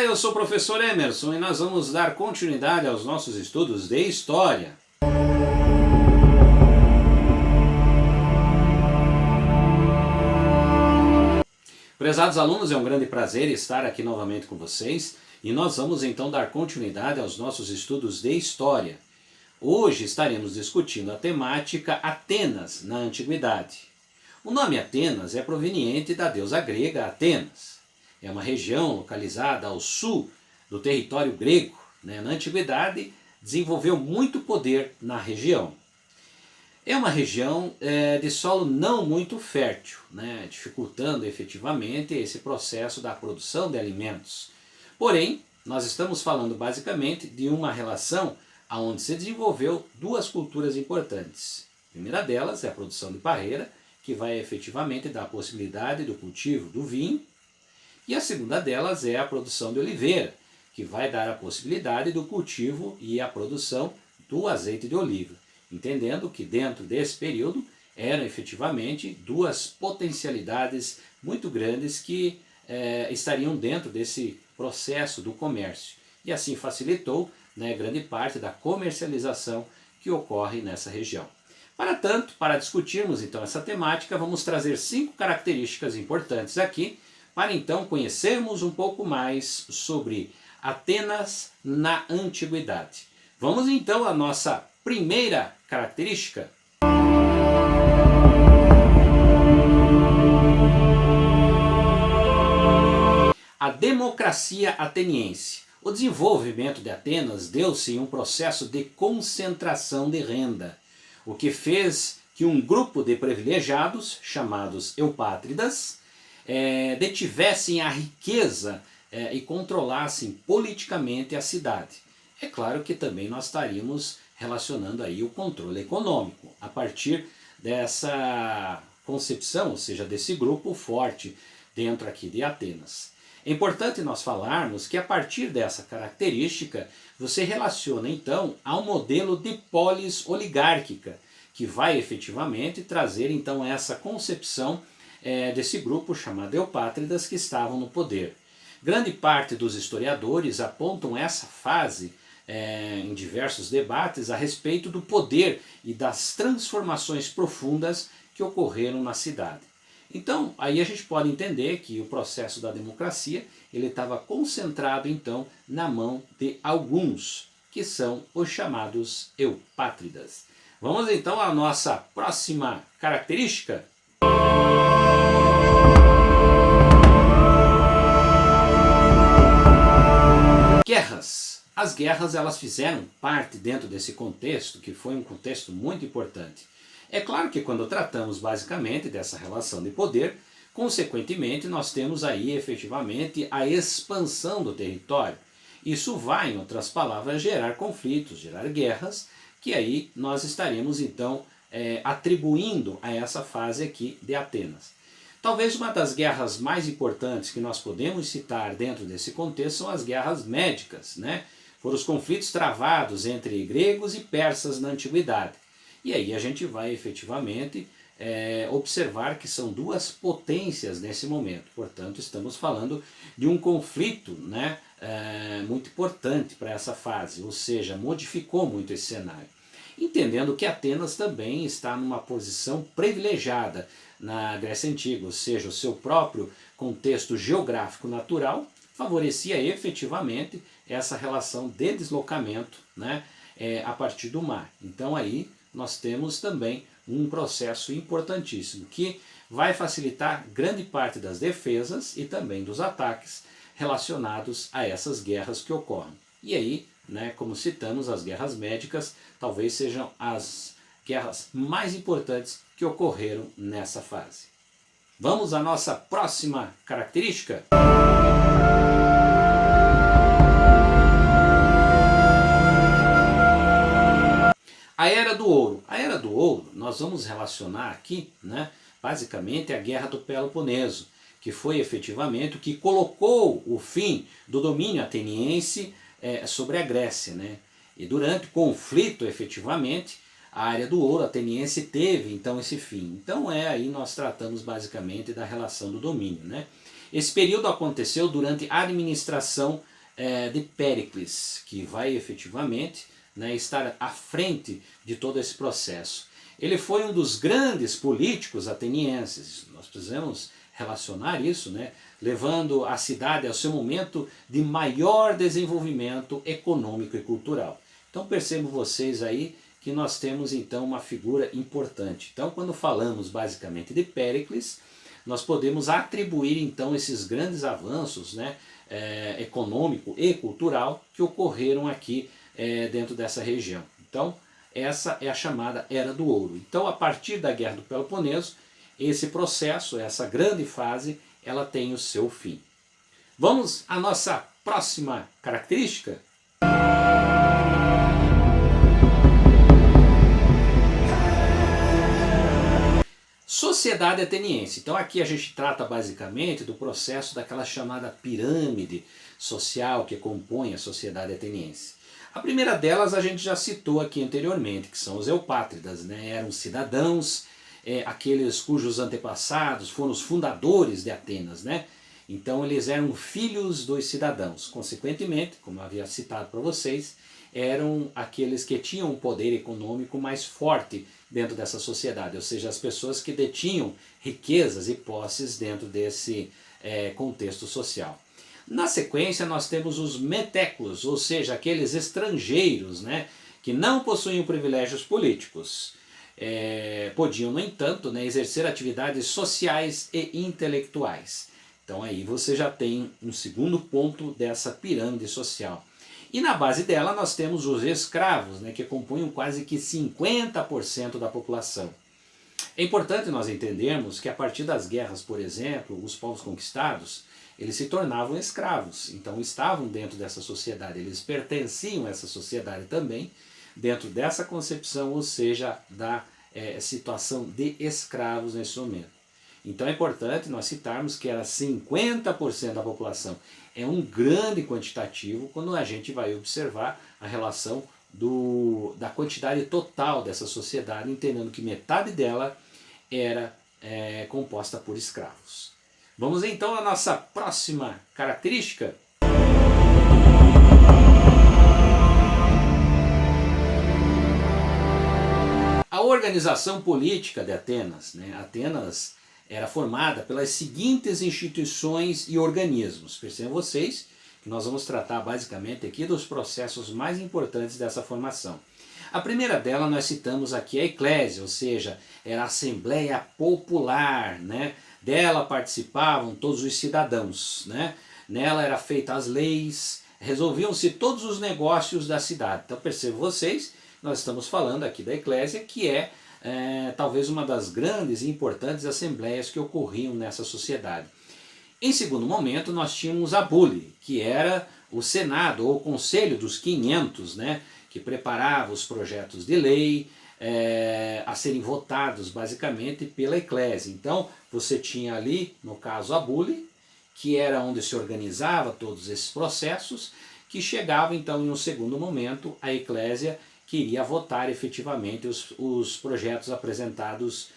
Olá, eu sou o professor Emerson e nós vamos dar continuidade aos nossos estudos de História. Prezados alunos, é um grande prazer estar aqui novamente com vocês e nós vamos então dar continuidade aos nossos estudos de História. Hoje estaremos discutindo a temática Atenas na Antiguidade. O nome Atenas é proveniente da deusa grega Atenas. É uma região localizada ao sul do território grego. Na Antiguidade, desenvolveu muito poder na região. É uma região de solo não muito fértil, dificultando efetivamente esse processo da produção de alimentos. Porém, nós estamos falando basicamente de uma relação onde se desenvolveu duas culturas importantes. A primeira delas é a produção de parreira, que vai efetivamente dar a possibilidade do cultivo do vinho. E a segunda delas é a produção de oliveira, que vai dar a possibilidade do cultivo e a produção do azeite de oliva. Entendendo que dentro desse período eram efetivamente duas potencialidades muito grandes que estariam dentro desse processo do comércio. E assim facilitou grande parte da comercialização que ocorre nessa região. Para tanto, para discutirmos então essa temática, vamos trazer 5 características importantes aqui, para então conhecermos um pouco mais sobre Atenas na Antiguidade. Vamos então à nossa primeira característica. A democracia ateniense. O desenvolvimento de Atenas deu-se em um processo de concentração de renda, o que fez que um grupo de privilegiados, chamados eupátridas, detivessem a riqueza e controlassem politicamente a cidade. É claro que também nós estaríamos relacionando aí o controle econômico, a partir dessa concepção, ou seja, desse grupo forte dentro aqui de Atenas. É importante nós falarmos que a partir dessa característica, você relaciona então a um modelo de polis oligárquica, que vai efetivamente trazer então essa concepção desse grupo chamado eupátridas que estavam no poder. Grande parte dos historiadores apontam essa fase em diversos debates a respeito do poder e das transformações profundas que ocorreram na cidade. Então, aí a gente pode entender que o processo da democracia ele estava concentrado então na mão de alguns, que são os chamados eupátridas. Vamos então à nossa próxima característica. Guerras. As guerras elas fizeram parte dentro desse contexto, que foi um contexto muito importante. É claro que quando tratamos basicamente dessa relação de poder, consequentemente nós temos aí efetivamente a expansão do território. Isso vai, em outras palavras, gerar conflitos, gerar guerras, que aí nós estaremos então atribuindo a essa fase aqui de Atenas. Talvez uma das guerras mais importantes que nós podemos citar dentro desse contexto são as guerras médicas, Foram os conflitos travados entre gregos e persas na antiguidade. E aí a gente vai efetivamente observar que são duas potências nesse momento. Portanto, estamos falando de um conflito muito importante para essa fase, ou seja, modificou muito esse cenário. Entendendo que Atenas também está numa posição privilegiada na Grécia Antiga, ou seja, o seu próprio contexto geográfico natural favorecia efetivamente essa relação de deslocamento a partir do mar. Então aí nós temos também um processo importantíssimo que vai facilitar grande parte das defesas e também dos ataques relacionados a essas guerras que ocorrem. E aí, como citamos, as guerras médicas talvez sejam as guerras mais importantes que ocorreram nessa fase. Vamos à nossa próxima característica? A Era do Ouro. A Era do Ouro nós vamos relacionar aqui, basicamente a Guerra do Peloponeso, que foi efetivamente o que colocou o fim do domínio ateniense sobre a Grécia. E durante o conflito, efetivamente, a Área do Ouro ateniense teve então esse fim. Então aí nós tratamos basicamente da relação do domínio. Esse período aconteceu durante a administração de Péricles, que vai efetivamente, né, estar à frente de todo esse processo. Ele foi um dos grandes políticos atenienses, nós precisamos relacionar isso, né, levando a cidade ao seu momento de maior desenvolvimento econômico e cultural. Então percebam vocês aí que nós temos então uma figura importante. Então quando falamos basicamente de Péricles, nós podemos atribuir então esses grandes avanços, né, econômico e cultural que ocorreram aqui dentro dessa região. Então essa é a chamada Era do Ouro. Então a partir da Guerra do Peloponeso, esse processo, essa grande fase, ela tem o seu fim. Vamos à nossa próxima característica? Sociedade ateniense. Então aqui a gente trata basicamente do processo daquela chamada pirâmide social que compõe a sociedade ateniense. A primeira delas a gente já citou aqui anteriormente, que são os eupátridas, né? Eram cidadãos, aqueles cujos antepassados foram os fundadores de Atenas, né? Então eles eram filhos dos cidadãos. Consequentemente, como eu havia citado para vocês, eram aqueles que tinham um poder econômico mais forte dentro dessa sociedade, ou seja, as pessoas que detinham riquezas e posses dentro desse contexto social. Na sequência nós temos os metéculos, ou seja, aqueles estrangeiros, né, que não possuíam privilégios políticos. Podiam, no entanto, né, exercer atividades sociais e intelectuais. Então aí você já tem um segundo ponto dessa pirâmide social. E na base dela nós temos os escravos, né, que compunham quase que 50% da população. É importante nós entendermos que a partir das guerras, por exemplo, os povos conquistados, eles se tornavam escravos, então estavam dentro dessa sociedade, eles pertenciam a essa sociedade também, dentro dessa concepção, ou seja, da situação de escravos nesse momento. Então é importante nós citarmos que era 50% da população. É um grande quantitativo quando a gente vai observar a relação da quantidade total dessa sociedade, entendendo que metade dela era composta por escravos. Vamos então à nossa próxima característica. A organização política de Atenas, né? Atenas era formada pelas seguintes instituições e organismos. Percebam vocês que nós vamos tratar basicamente aqui dos processos mais importantes dessa formação. A primeira dela nós citamos aqui a eclésia, ou seja, era a Assembleia Popular, né? Dela participavam todos os cidadãos, né? Nela eram feitas as leis, resolviam-se todos os negócios da cidade. Então percebam vocês, nós estamos falando aqui da eclésia, que talvez uma das grandes e importantes assembleias que ocorriam nessa sociedade. Em segundo momento nós tínhamos a bule, que era o Senado ou o Conselho dos 500, né, que preparava os projetos de lei a serem votados basicamente pela eclésia. Então você tinha ali, no caso, a bule, que era onde se organizava todos esses processos, que chegava então em um segundo momento a eclésia que iria votar efetivamente os projetos apresentados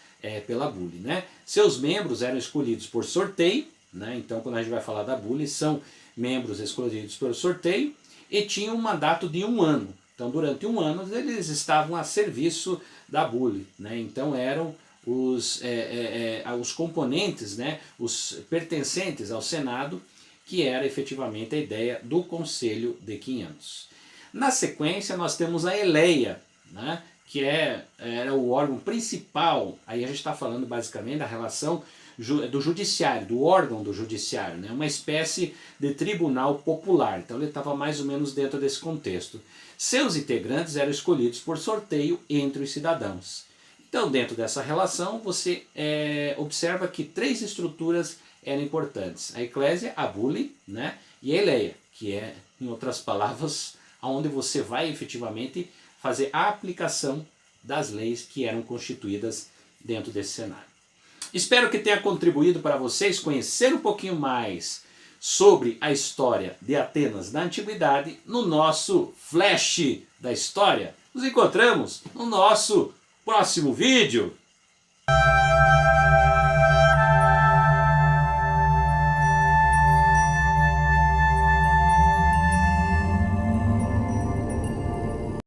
pela bule, né? Seus membros eram escolhidos por sorteio, né? Então quando a gente vai falar da bule, são membros escolhidos pelo sorteio e tinham um mandato de 1 ano. Então durante 1 ano eles estavam a serviço da bule, né? Então eram os componentes, né? Os pertencentes ao Senado, que era efetivamente a ideia do Conselho de 500. Na sequência nós temos a Eleia, né, que era o órgão principal. Aí a gente está falando basicamente da relação do judiciário, do órgão do judiciário, né, uma espécie de tribunal popular. Então ele estava mais ou menos dentro desse contexto. Seus integrantes eram escolhidos por sorteio entre os cidadãos. Então dentro dessa relação você observa que 3 estruturas eram importantes. A eclésia, a bule, né, e a Eleia, que é, em outras palavras, onde você vai efetivamente fazer a aplicação das leis que eram constituídas dentro desse cenário. Espero que tenha contribuído para vocês conhecer um pouquinho mais sobre a história de Atenas da Antiguidade no nosso Flash da História. Nos encontramos no nosso próximo vídeo.